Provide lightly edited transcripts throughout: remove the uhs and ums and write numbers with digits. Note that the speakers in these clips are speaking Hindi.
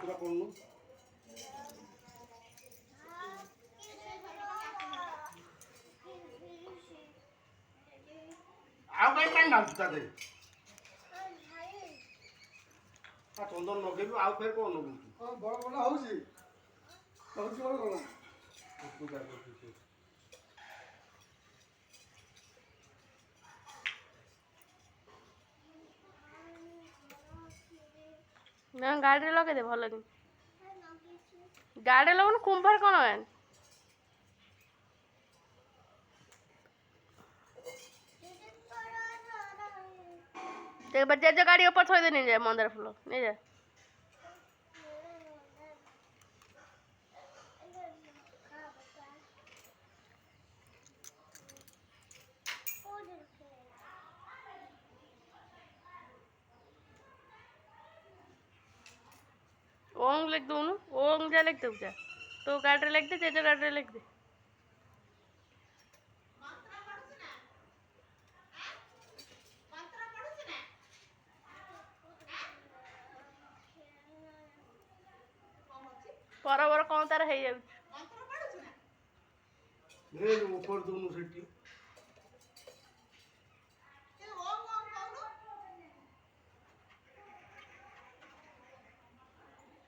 କେତେଟା କରୁନୁ ଆଉ କାଇଁ କାଇଁ ନାଚୁ ତା ଦେହରେ ଚନ୍ଦନ ଲଗେଇଲୁ ଆଉ ଫେର କଣ ଲଗଉଛୁ ବଳ ବଳ ହଉଛି ହଉଛି ବଳ ବଳ ପୂଜା କରୁଛୁ ନା ଗାଡ଼ିରେ ଲଗେଇଦେ ଭଲ କି ଗାଡ଼ିରେ ଲଗଉନୁ କୁମ୍ଭାର କ'ଣ ଜେଜେ ଗାଡ଼ି ଉପରେ ଥୋଇଦେ ନେଇଯା ମନ୍ଦାର ଫୁଲ ନେଇଯା ओंग लिख दो ना ओंग जा लिख दो जा तो गाड़ी लिख दे जेजो गाड़ी लिख दे बराबर कौन तार है जाउ रे ऊपर दोनों सेठी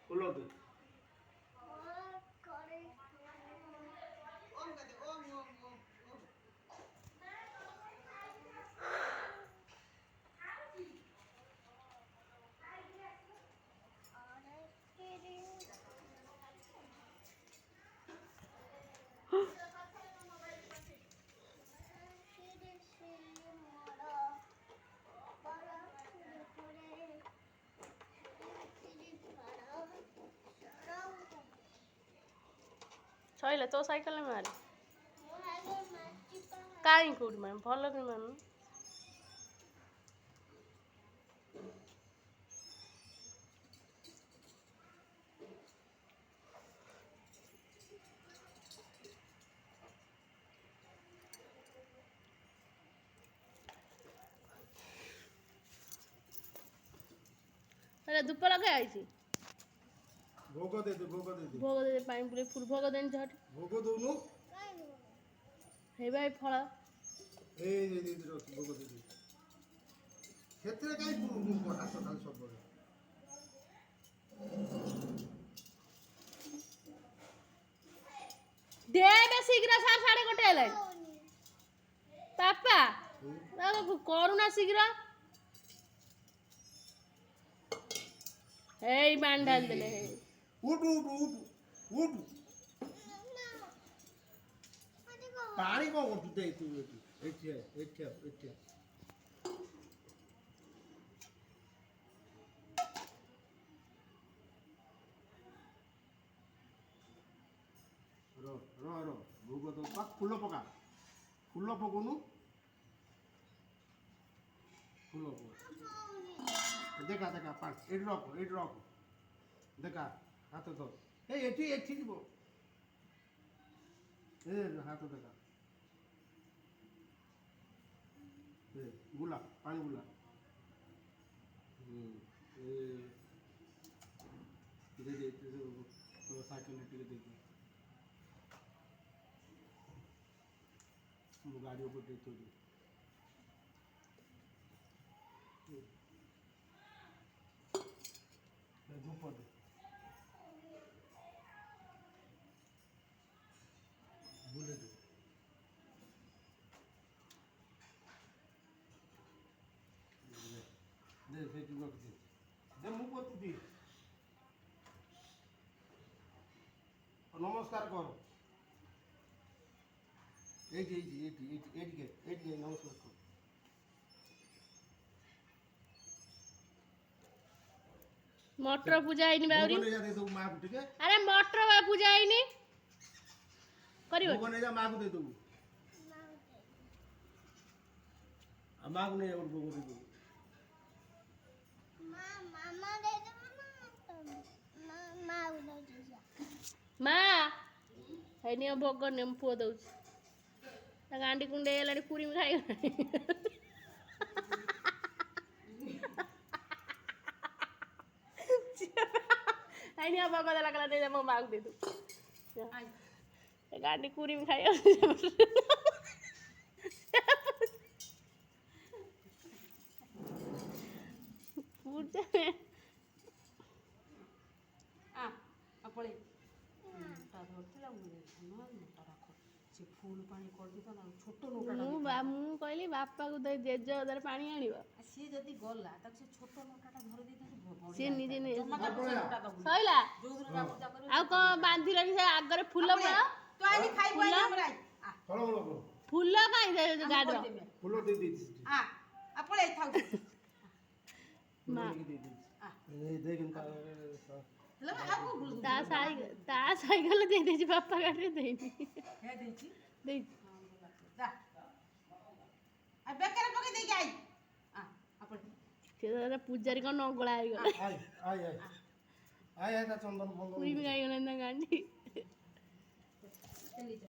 खोलो दे सही तो साइकिल में मारे कहीं कौट मार भल कि मान अरे धूप लगे आई भोग दे दे भोग दे दे भोग दे पानी पूरे फुल भोग देन झट भोग दोनों हे भाई फल ए दे दे भोग दे दे क्षेत्र काई पुरु हाथ खाल सब बड़े दे बे शीघ्र 1:30 हेले पापा करूना शीघ्र ए मान डाल देले हे उठ उठ उठ उठ पानी को उठ दे तू एठे रो भोग तो पाक फूल पका फूल पकोनु फूल पको देखा देखा पास एट रख देखा हाथ तो ए एठी जीवो ए हाथ देखा ए गुला पानी गुला ए दे तो साइकिल ने टिके दे गाड़ी ऊपर दे तो ऊपर दे बोले दे दे से जुगा दे मुंह को दे नमस्कार कर एटी नमस्कार कर मटर पूजा आईनी बाउरी ले जा दे दो मां को ठीक है अरे मटर बा पूजा आईनी करियो भोग ले जा मां को दे दो मां को नहीं और भोग दे दो मामा दे दो मामा उधर जा मां हैनी भोग ने पुओ दउछ ता गांडी कुंडे लाडी पूरी में खाई ନିଅ ଭୋଗ ଦେଲା କଲା ଦେଇ ମୋ ମାଆକୁ ଦେଇଦୁ ଆଇ ଗାଣ୍ଡି କୁରିମି ଖାଇବ ପୂଜା ପଳେଇ ତା ଧରିଥିଲା ମୋଟା ରାଖ ସେ ଫୁଲ ପାଣି କରିଦେଇଥା ନା ଛୋଟ ନୋଟା ମୁଁ କହିଲି ବାପାକୁ ଦେଇ ଜେଜ ଓଦାରେ ପାଣି ଆଣିବ ସିଏ ଯଦି ଗଲା ତାକୁ ସେ ଛୋଟ ନୋଟାଟା ଧରି ଦେଇଥାନ୍ତି ସିଏ ନିଜେ ନିଜେ ସଇଲା। ସଇଲା ଆଉ କଣ ବାନ୍ଧିଲ କି ସେ ଆଗରେ ଫୁଲ ଫଳ ତୁ ଆଇଲି ଖାଇବୁ ଆଇଲି ଆମର ଆଇ ଫଳ ଫଳ ଫୁଲ କାଇଁ ଗାଡିର ଫୁଲ ଦେଇ ଦେଇଛି ପଳେଇ ଥାଉ ମା ଏଇ ଦେଖ ତା ସାଇକେଲ ଦେଇ ଦେଇଛି ବାପା ଗାଡିରେ ଦେଇନି ଦେଇଛି ଦେଇଛି ଯା ବେକାରେ ପକେଇ ଦେଇକି ଆଇ ସେ ପୂଜାରୀ କଣ ନଙ୍ଗଳା ହେଇଗଲା ଆଇ ତା ଚନ୍ଦନ ଫନ୍ଦନ କୁରିମି ଖାଇଗଲା ନା ଗାଣ୍ଡି